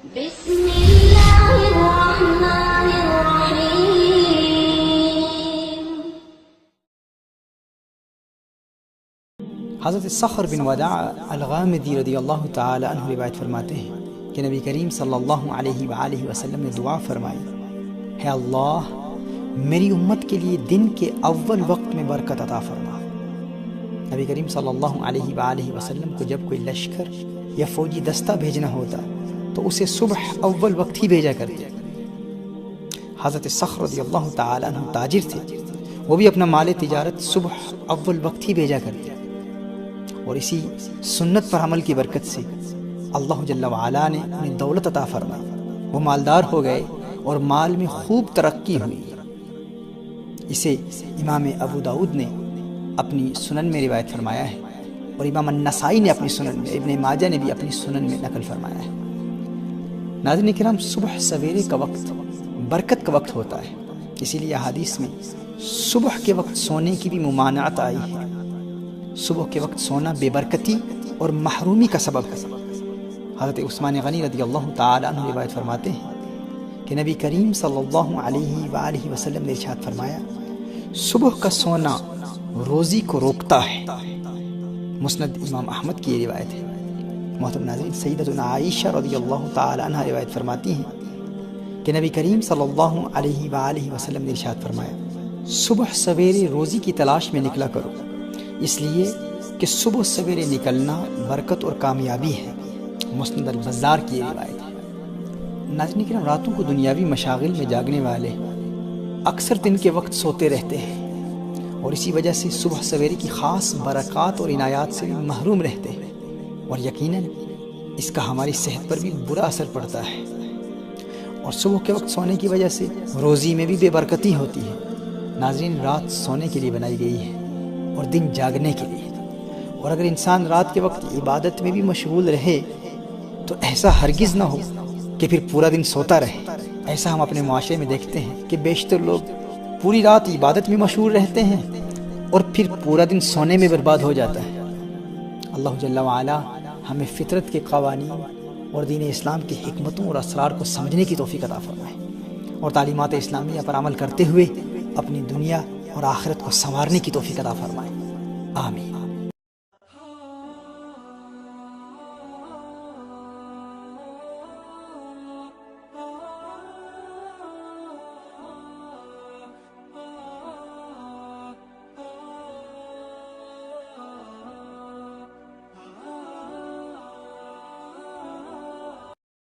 بسم اللہ الرحمن الرحیم۔ حضرت صخر بن وداع الغامدی رضی اللہ تعالی عنہ روایت فرماتے ہیں کہ نبی کریم صلی اللہ علیہ وآلہ وسلم نے دعا فرمائی، ہے اللہ میری امت کے لیے دن کے اول وقت میں برکت عطا فرما۔ نبی کریم صلی اللہ علیہ وآلہ وسلم کو جب کوئی لشکر یا فوجی دستہ بھیجنا ہوتا تو اسے صبح اول وقت ہی بھیجا کرتے۔ حضرت صخر رضی اللہ تعالی عنہ تاجر تھے، وہ بھی اپنا مال تجارت صبح اول وقت ہی بھیجا کرتے، اور اسی سنت پر عمل کی برکت سے اللہ جل وعلا نے انہیں دولت عطا فرمائی، وہ مالدار ہو گئے اور مال میں خوب ترقی ہوئی۔ اسے امام ابو داؤد نے اپنی سنن میں روایت فرمایا ہے، اور امام النسائی نے اپنی سنن میں، ابن ماجہ نے بھی اپنی سنن میں نقل فرمایا ہے۔ ناظرین کرام، صبح سویرے کا وقت برکت کا وقت ہوتا ہے، اسی لیے حدیث میں صبح کے وقت سونے کی بھی ممانعت آئی ہے۔ صبح کے وقت سونا بے برکتی اور محرومی کا سبب ہے۔ حضرت عثمان غنی رضی اللہ تعالی عنہ روایت فرماتے ہیں کہ نبی کریم صلی اللہ علیہ وآلہ وسلم نے ارشاد فرمایا، صبح کا سونا روزی کو روکتا ہے۔ مسند امام احمد کی یہ روایت ہے۔ محترم ناظرین، سیدتنا عائشہ رضی اللہ تعالی عنہ روایت فرماتی ہیں کہ نبی کریم صلی اللہ علیہ وآلہ وسلم نے ارشاد فرمایا، صبح سویرے روزی کی تلاش میں نکلا کرو، اس لیے کہ صبح سویرے نکلنا برکت اور کامیابی ہے۔ مسند البزار کی یہ روایت ہے۔ ناظرین کرام، راتوں کو دنیاوی مشاغل میں جاگنے والے اکثر دن کے وقت سوتے رہتے ہیں، اور اسی وجہ سے صبح سویرے کی خاص برکات اور عنایات سے بھی محروم رہتے ہیں، اور یقیناً اس کا ہماری صحت پر بھی برا اثر پڑتا ہے۔ اور صبح کے وقت سونے کی وجہ سے روزی میں بھی بے برکتی ہوتی ہے۔ ناظرین، رات سونے کے لیے بنائی گئی ہے اور دن جاگنے کے لیے، اور اگر انسان رات کے وقت عبادت میں بھی مشغول رہے تو ایسا ہرگز نہ ہو کہ پھر پورا دن سوتا رہے۔ ایسا ہم اپنے معاشرے میں دیکھتے ہیں کہ بیشتر لوگ پوری رات عبادت میں مشغول رہتے ہیں اور پھر پورا دن سونے میں برباد ہو جاتا ہے۔ اللہ جل وعلا ہمیں فطرت کے قوانین اور دین اسلام کی حکمتوں اور اسرار کو سمجھنے کی توفیق عطا فرمائے، اور تعلیمات اسلامیہ پر عمل کرتے ہوئے اپنی دنیا اور آخرت کو سنوارنے کی توفیق عطا فرمائے۔ آمین۔